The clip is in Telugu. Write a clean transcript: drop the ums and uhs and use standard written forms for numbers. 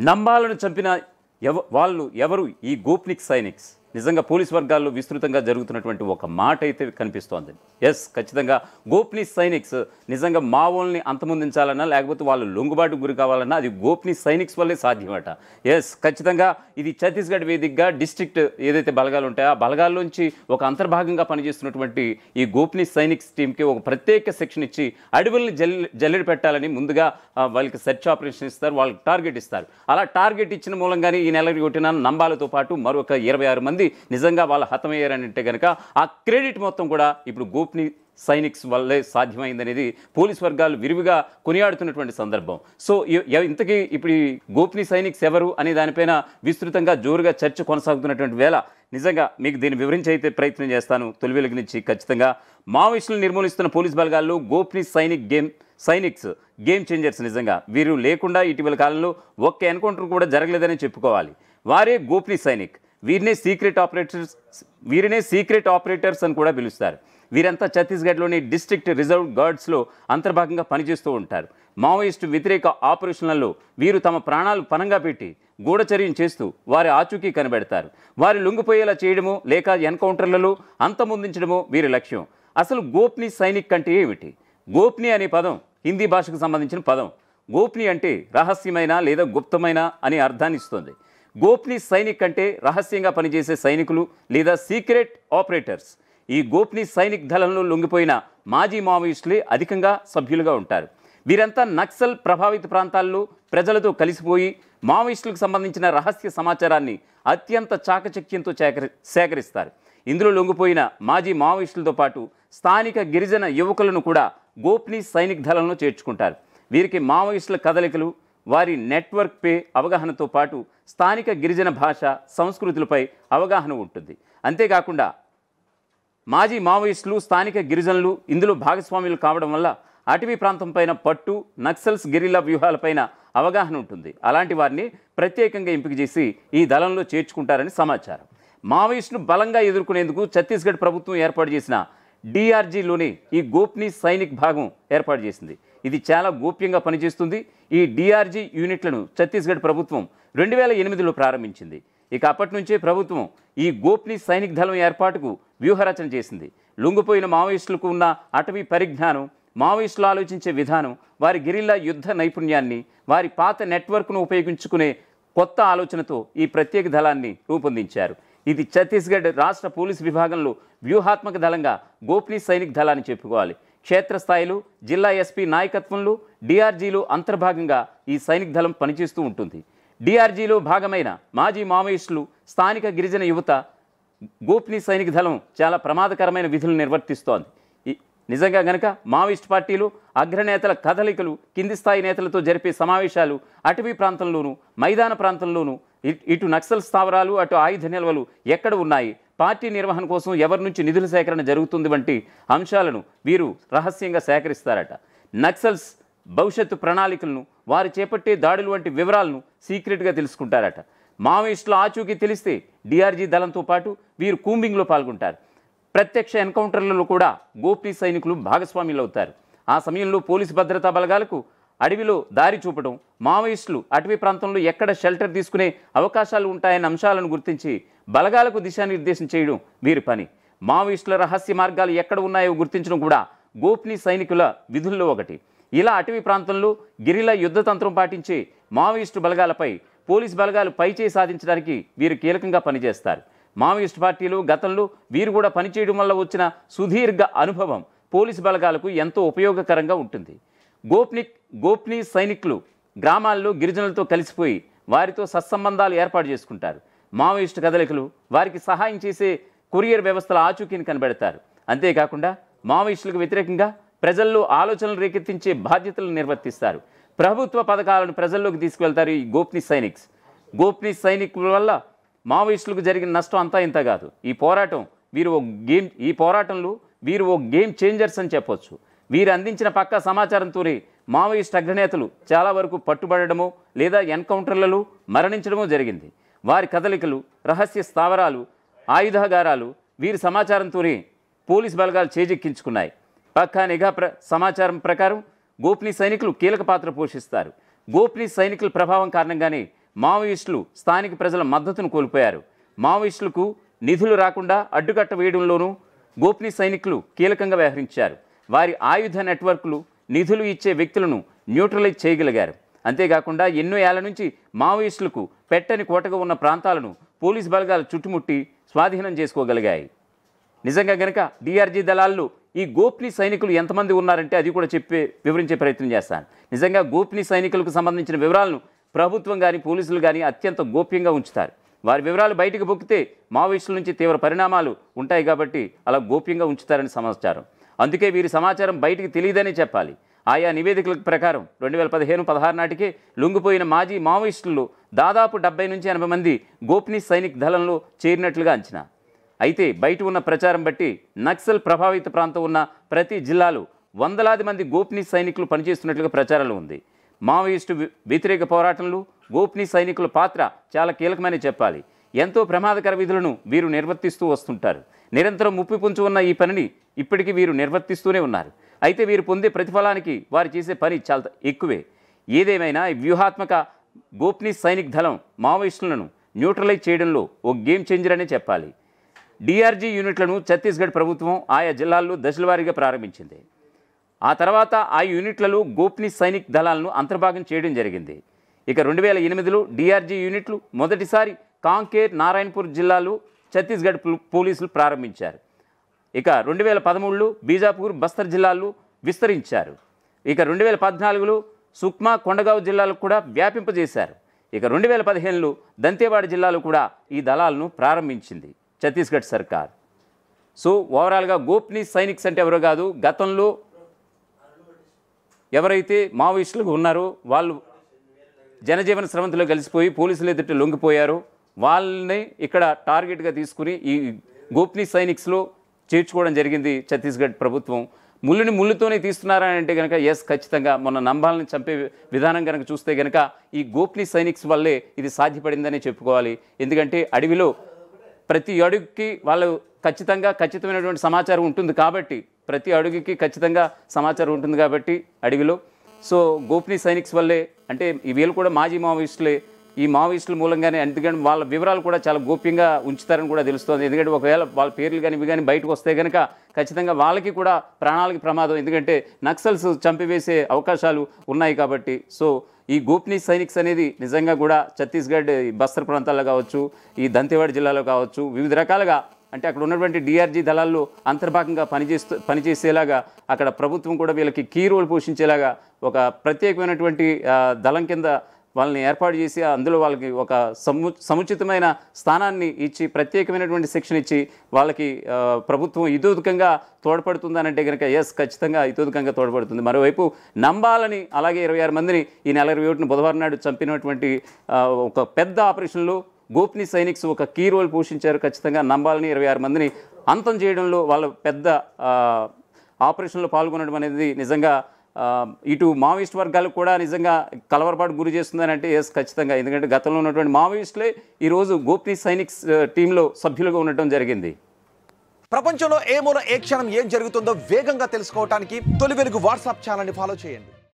నంబాలను చంపిన వాళ్ళు ఎవరు ఈ గోప్నిక్ సైనిక్స్? నిజంగా పోలీస్ వర్గాల్లో విస్తృతంగా జరుగుతున్నటువంటి ఒక మాట అయితే కనిపిస్తోంది. ఎస్, ఖచ్చితంగా గోప్నిక్ సైనిక్స్ నిజంగా మావోల్ని అంతమొందించాలన్నా లేకపోతే వాళ్ళు లొంగుబాటుకు గురి కావాలన్నా అది గోప్నిక్ సైనిక్స్ వల్లే సాధ్యమట. ఎస్, ఖచ్చితంగా ఇది ఛత్తీస్గఢ్ వేదికగా డిస్ట్రిక్ట్ ఏదైతే బలగాలు ఉంటాయో ఆ బలగాల్లోంచి ఒక అంతర్భాగంగా పనిచేస్తున్నటువంటి ఈ గోప్నిక్ సైనిక్స్ టీంకి ఒక ప్రత్యేక సెక్షన్ ఇచ్చి అడవుల్ని జల్లెడ పెట్టాలని ముందుగా వాళ్ళకి సెర్చ్ ఆపరేషన్ ఇస్తారు, వాళ్ళకి టార్గెట్ ఇస్తారు. అలా టార్గెట్ ఇచ్చిన మూలంగానే ఈ నెల కొట్టిన నంబాలతో పాటు మరొక 26 మంది నిజంగా వాళ్ళు హతమయ్యారంటే కనుక ఆ క్రెడిట్ మొత్తం కూడా ఇప్పుడు గోప్నిక్ సైనిక్స్ వల్లే సాధ్యమైందనేది పోలీస్ వర్గాలు విరివిగా కొనియాడుతున్నటువంటి సందర్భం. సో ఇంతకీ ఇప్పుడు ఈ గోప్నిక్ సైనిక్స్ ఎవరు అనే దానిపైన విస్తృతంగా జోరుగా చర్చ కొనసాగుతున్నటువంటి వేళ నిజంగా మీకు దీన్ని వివరించి అయితే ప్రయత్నం చేస్తాను. తొలి వెలుగు నుంచి ఖచ్చితంగా మావోయిస్టులను నిర్మూలిస్తున్న పోలీస్ బలగాల్లో గోప్నిక్ సైనిక్స్ గేమ్ చేంజర్స్. నిజంగా వీరు లేకుండా ఇటీవల కాలంలో ఒక్క ఎన్కౌంటర్ కూడా జరగలేదని చెప్పుకోవాలి. వారే గోప్నిక్ సైనిక్. వీరినే సీక్రెట్ ఆపరేటర్స్ అని కూడా పిలుస్తారు. వీరంతా ఛత్తీస్గఢ్లోని డిస్ట్రిక్ట్ రిజర్వ్ గార్డ్స్లో అంతర్భాగంగా పనిచేస్తూ ఉంటారు. మావోయిస్టు వ్యతిరేక ఆపరేషన్లలో వీరు తమ ప్రాణాలు పణంగా పెట్టి గూఢచర్యం చేస్తూ వారి ఆచూకీ కనిపెడతారు. వారి లొంగిపోయేలా చేయడమో లేక ఎన్కౌంటర్లలో అంతమొందించడమో వీరి లక్ష్యం. అసలు గోప్ని సైనిక్ అంటే ఏమిటి? గోప్ని అనే పదం హిందీ భాషకు సంబంధించిన పదం. గోప్ని అంటే రహస్యమైన లేదా గుప్తమైన అనే అర్థాన్ని ఇస్తుంది. గోప్ని సైనిక్ అంటే రహస్యంగా పనిచేసే సైనికులు లేదా సీక్రెట్ ఆపరేటర్స్. ఈ గోప్ని సైనిక్ దళంలో లొంగిపోయిన మాజీ మావోయిస్టులే అధికంగా సభ్యులుగా ఉంటారు. వీరంతా నక్సల్ ప్రభావిత ప్రాంతాల్లో ప్రజలతో కలిసిపోయి మావోయిస్టులకు సంబంధించిన రహస్య సమాచారాన్ని అత్యంత చాకచక్యంతో సేకరిస్తారు. ఇందులో లొంగిపోయిన మాజీ మావోయిస్టులతో పాటు స్థానిక గిరిజన యువకులను కూడా గోప్ని సైనిక్ దళంలో చేర్చుకుంటారు. వీరికి మావోయిస్టుల కదలికలు, వారి నెట్వర్క్పై అవగాహనతో పాటు స్థానిక గిరిజన భాష, సంస్కృతులపై అవగాహన ఉంటుంది. అంతేకాకుండా మాజీ మావోయిస్టులు, స్థానిక గిరిజనులు ఇందులో భాగస్వాములు కావడం వల్ల అటవీ ప్రాంతం పైన పట్టు, నక్సల్స్ గెరిల్లా వ్యూహాలపైన అవగాహన ఉంటుంది. అలాంటి వారిని ప్రత్యేకంగా ఎంపిక చేసి ఈ దళంలో చేర్చుకుంటారని సమాచారం. మావోయిస్టును బలంగా ఎదుర్కొనేందుకు ఛత్తీస్గఢ్ ప్రభుత్వం ఏర్పాటు చేసిన డిఆర్జీలోనే ఈ గోప్ని సైనిక్ భాగం ఏర్పాటు చేసింది. ఇది చాలా గోప్యంగా పనిచేస్తుంది. ఈ డిఆర్జీ యూనిట్లను ఛత్తీస్గఢ్ ప్రభుత్వం 2008లో ప్రారంభించింది. ఇక అప్పటి నుంచే ప్రభుత్వం ఈ గోప్ని సైనిక్ దళం ఏర్పాటుకు వ్యూహరచన చేసింది. లొంగిపోయిన మావోయిస్టులకు ఉన్న అటవీ పరిజ్ఞానం, మావోయిస్టులు ఆలోచించే విధానం, వారి గెరిల్లా యుద్ధ నైపుణ్యాన్ని, వారి పాత నెట్వర్క్ను ఉపయోగించుకునే కొత్త ఆలోచనతో ఈ ప్రత్యేక దళాన్ని రూపొందించారు. ఇది ఛత్తీస్గఢ్ రాష్ట్ర పోలీసు విభాగంలో వ్యూహాత్మక దళంగా గోప్ని సైనిక్ దళాన్ని చెప్పుకోవాలి. క్షేత్రస్థాయిలో జిల్లా ఎస్పీ నాయకత్వంలో డిఆర్జీలో అంతర్భాగంగా ఈ సైనిక్ దళం పనిచేస్తూ ఉంటుంది. డిఆర్జీలో భాగమైన మాజీ మావోయిస్టులు, స్థానిక గిరిజన యువత గోప్ని సైనిక్ దళం చాలా ప్రమాదకరమైన విధులు నిర్వర్తిస్తోంది. నిజంగా గనక మావోయిస్ట్ పార్టీలు అగ్రనేతల కదలికలు, కింది స్థాయి నేతలతో జరిపే సమావేశాలు అటవీ ప్రాంతంలోనూ మైదాన ప్రాంతంలోనూ, ఇటు నక్సల్ స్థావరాలు అటు ఆయుధ నిల్వలు ఎక్కడ ఉన్నాయి, పార్టీ నిర్వహణ కోసం ఎవరి నుంచి నిధుల సేకరణ జరుగుతుంది వంటి అంశాలను వీరు రహస్యంగా సేకరిస్తారట. నక్సల్స్ భవిష్యత్తు ప్రణాళికలను, వారు చేపట్టే దాడులు వంటి వివరాలను సీక్రెట్గా తెలుసుకుంటారట. మావోయిస్టుల ఆచూకీ తెలిస్తే డిఆర్జీ దళంతో పాటు వీరు కూంబింగ్లో పాల్గొంటారు. ప్రత్యక్ష ఎన్కౌంటర్లలో కూడా గోప్ని సైనికులు భాగస్వాములు అవుతారు. ఆ సమయంలో పోలీసు భద్రతా బలగాలకు అడవిలో దారి చూపడం, మావోయిస్టులు అటవీ ప్రాంతంలో ఎక్కడ షెల్టర్ తీసుకునే అవకాశాలు ఉంటాయన్న అంశాలను గుర్తించి బలగాలకు దిశానిర్దేశం చేయడం వీరి పని. మావోయిస్టుల రహస్య మార్గాలు ఎక్కడ ఉన్నాయో గుర్తించడం కూడా గోప్ని సైనికుల విధుల్లో ఒకటి. ఇలా అటవీ ప్రాంతంలో గెరిల్లా యుద్ధతంత్రం పాటించే మావోయిస్టు బలగాలపై పోలీసు బలగాలు పైచేయి సాధించడానికి వీరు కీలకంగా పనిచేస్తారు. మావోయిస్టు పార్టీలు గతంలో వీరు కూడా పనిచేయడం వల్ల వచ్చిన సుదీర్ఘ అనుభవం పోలీసు బలగాలకు ఎంతో ఉపయోగకరంగా ఉంటుంది. గోప్ని సైనికులు గ్రామాల్లో గిరిజనులతో కలిసిపోయి వారితో సత్సంబంధాలు ఏర్పాటు చేసుకుంటారు. మావోయిస్టు కదలికలు, వారికి సహాయం చేసే కొరియర్ వ్యవస్థల ఆచూకీని కనిపెడతారు. అంతేకాకుండా మావోయిస్టులకు వ్యతిరేకంగా ప్రజల్లో ఆలోచనలు రేకెత్తించే బాధ్యతలు నిర్వర్తిస్తారు. ప్రభుత్వ పథకాలను ప్రజల్లోకి తీసుకువెళ్తారు ఈ గోప్ని సైనికుల వల్ల మావోయిస్టులకు జరిగిన నష్టం అంతా ఇంత కాదు. ఈ పోరాటంలో వీరు ఓ గేమ్ చేంజర్స్ అని చెప్పొచ్చు. వీరు అందించిన పక్కా సమాచారంతోనే మావోయిస్ట్ అగ్రనేతలు చాలా వరకు పట్టుబడడమో లేదా ఎన్కౌంటర్లలో మరణించడమో జరిగింది. వారి కదలికలు, రహస్య స్థావరాలు, ఆయుధాగారాలు వీరి సమాచారంతోనే పోలీసు బలగాలు చేజెక్కించుకున్నాయి. పక్కా నిఘా సమాచారం ప్రకారం గోప్ని సైనికులు కీలక పాత్ర పోషిస్తారు. గోప్ని సైనికుల ప్రభావం కారణంగానే మావోయిస్టులు స్థానిక ప్రజల మద్దతును కోల్పోయారు. మావోయిస్టులకు నిధులు రాకుండా అడ్డుకట్ట వేయడంలోనూ గోప్నీ సైనికులు కీలకంగా వ్యవహరించారు. వారి ఆయుధ నెట్వర్క్లు నిధులు ఇచ్చే వ్యక్తులను న్యూట్రలైజ్ చేయగలిగారు. అంతేకాకుండా ఎన్నో ఏళ్ల నుంచి మావోయిస్టులకు పెట్టని కోటగా ఉన్న ప్రాంతాలను పోలీసు బలగాలు చుట్టుముట్టి స్వాధీనం చేసుకోగలిగాయి. నిజంగా గనక డిఆర్జీ దళాల్లో ఈ గోప్నీ సైనికులు ఎంతమంది ఉన్నారంటే అది కూడా వివరించే ప్రయత్నం చేస్తాను. నిజంగా గోప్నీ సైనికులకు సంబంధించిన వివరాలను ప్రభుత్వం కానీ పోలీసులు కానీ అత్యంత గోప్యంగా ఉంచుతారు. వారి వివరాలు బయటకు పొక్కితే మావోయిస్టుల నుంచి తీవ్ర పరిణామాలు ఉంటాయి కాబట్టి అలా గోప్యంగా ఉంచుతారని సమాచారం. అందుకే వీరి సమాచారం బయటికి తెలియదనే చెప్పాలి. ఆయా నివేదికల ప్రకారం 2015-16 నాటికే లొంగిపోయిన మాజీ మావోయిస్టుల్లో దాదాపు 70 నుంచి 80 మంది గోప్నీ సైనిక్ దళంలో చేరినట్లుగా అంచనా. అయితే బయట ఉన్న ప్రచారం బట్టి నక్సల్ ప్రభావిత ప్రాంతం ఉన్న ప్రతి జిల్లాలో వందలాది మంది గోప్నీ సైనికులు పనిచేస్తున్నట్లుగా ప్రచారంలో ఉంది. మావోయిస్టు వ్యతిరేక పోరాటంలో గోప్నీ సైనికుల పాత్ర చాలా కీలకమని చెప్పాలి. ఎంతో ప్రమాదకర విధులను వీరు నిర్వర్తిస్తూ వస్తుంటారు. నిరంతరం ముప్పు పొంచి ఉన్న ఈ పనిని ఇప్పటికీ వీరు నిర్వర్తిస్తూనే ఉన్నారు. అయితే వీరు పొందే ప్రతిఫలానికి వారు చేసే పని చాలా ఎక్కువే. ఏదేమైనా వ్యూహాత్మక గోప్నీ సైనిక్ దళం మావోయిస్టులను న్యూట్రలైజ్ చేయడంలో ఓ గేమ్ చేంజర్ అనే చెప్పాలి. డిఆర్జీ యూనిట్లను ఛత్తీస్గఢ్ ప్రభుత్వం ఆయా జిల్లాల్లో దశలవారీగా ప్రారంభించింది. ఆ తర్వాత ఆ యూనిట్లలో గోప్నీ సైనిక్ దళాలను అంతర్భాగం చేయడం జరిగింది. ఇక 2008లో డిఆర్జీ యూనిట్లు మొదటిసారి కాంకేర్, నారాయణపూర్ జిల్లాలో ఛత్తీస్గఢ్ పోలీసులు ప్రారంభించారు. ఇక 2013లో బీజాపూర్, బస్తర్ జిల్లాల్లో విస్తరించారు. ఇక 2014లో సుక్మా, కొండగావ్ జిల్లాలకు కూడా వ్యాపింపజేశారు. ఇక 2015లో దంతేవాడ జిల్లాలో కూడా ఈ దళాలను ప్రారంభించింది ఛత్తీస్గఢ్ సర్కార్. సో ఓవరాల్గా గోప్నీ సైనిక్స్ అంటే ఎవరో కాదు, గతంలో ఎవరైతే మావోయిస్టులుగా ఉన్నారో వాళ్ళు జనజీవన స్రవంతిలో కలిసిపోయి పోలీసులు ఎదుట లొంగిపోయారో వాళ్ళని ఇక్కడ టార్గెట్గా తీసుకుని ఈ గోప్నీ సైనిక్స్లో చేర్చుకోవడం జరిగింది ఛత్తీస్గఢ్ ప్రభుత్వం. ముళ్ళుని ముళ్ళుతోనే తీస్తున్నారని అంటే కనుక ఎస్, ఖచ్చితంగా మొన్న నంబాలని చంపే విధానం కనుక చూస్తే కనుక ఈ గోప్నీ సైనిక్స్ వల్లే ఇది సాధ్యపడిందని చెప్పుకోవాలి. ఎందుకంటే అడవిలో ప్రతి అడుగుకి వాళ్ళు ఖచ్చితమైనటువంటి సమాచారం ఉంటుంది కాబట్టి, ప్రతి అడుగుకి ఖచ్చితంగా సమాచారం ఉంటుంది కాబట్టి అడవిలో. సో గోప్నీ సైనిక్స్ వల్లే, అంటే వీళ్ళు కూడా మాజీ మావోయిస్టులే. ఈ మావోయిస్టుల మూలంగానే, ఎందుకంటే వాళ్ళ వివరాలు కూడా చాలా గోప్యంగా ఉంచుతారని కూడా తెలుస్తుంది. ఎందుకంటే ఒకవేళ వాళ్ళ పేర్లు కానీ ఇవి కానీ బయటకు వస్తే కనుక ఖచ్చితంగా వాళ్ళకి కూడా ప్రాణాలకి ప్రమాదం, ఎందుకంటే నక్సల్స్ చంపివేసే అవకాశాలు ఉన్నాయి కాబట్టి. సో ఈ గోప్నీ సైనిక్స్ అనేది నిజంగా కూడా ఛత్తీస్గఢ్ బస్తర్ ప్రాంతాల్లో కావచ్చు, ఈ దంతేవాడ జిల్లాలో కావచ్చు, వివిధ రకాలుగా అంటే అక్కడ ఉన్నటువంటి డిఆర్జీ దళాల్లో అంతర్భాగంగా పనిచేసేలాగా అక్కడ ప్రభుత్వం కూడా వీళ్ళకి కీ రోల్ పోషించేలాగా ఒక ప్రత్యేకమైనటువంటి దళం కింద వాళ్ళని ఏర్పాటు చేసి అందులో వాళ్ళకి ఒక సముచితమైన స్థానాన్ని ఇచ్చి ప్రత్యేకమైనటువంటి శిక్షణ ఇచ్చి వాళ్ళకి ప్రభుత్వం ఇతోధికంగా తోడ్పడుతుందనంటే కనుక ఎస్, ఖచ్చితంగా ఇతోధికంగా తోడ్పడుతుంది. మరోవైపు నంబాలని అలాగే 26 మందిని ఈ నెల 21న బుధవారం నాడు చంపినటువంటి ఒక పెద్ద ఆపరేషన్లో గోప్నీ సైనిక్స్ ఒక కీ రోల్ పోషించారు. ఖచ్చితంగా నంబాలని 26 మందిని అంతం చేయడంలో వాళ్ళ పెద్ద ఆపరేషన్లో పాల్గొనడం అనేది నిజంగా ఇటు మావోయిస్ట్ వర్గాలకు కూడా నిజంగా కలవరపాటు గురి చేస్తుందని అంటే ఎస్, ఖచ్చితంగా. ఎందుకంటే గతంలో ఉన్నటువంటి మావోయిస్టులే ఈరోజు గోప్నీ సైనిక్స్ టీంలో సభ్యులుగా ఉండటం జరిగింది. ప్రపంచంలో ఏ మూల ఏ క్షణం ఏం జరుగుతుందో వేగంగా తెలుసుకోవడానికి తొలి వెలుగు వాట్సాప్ ఛానల్ని ఫాలో చేయండి.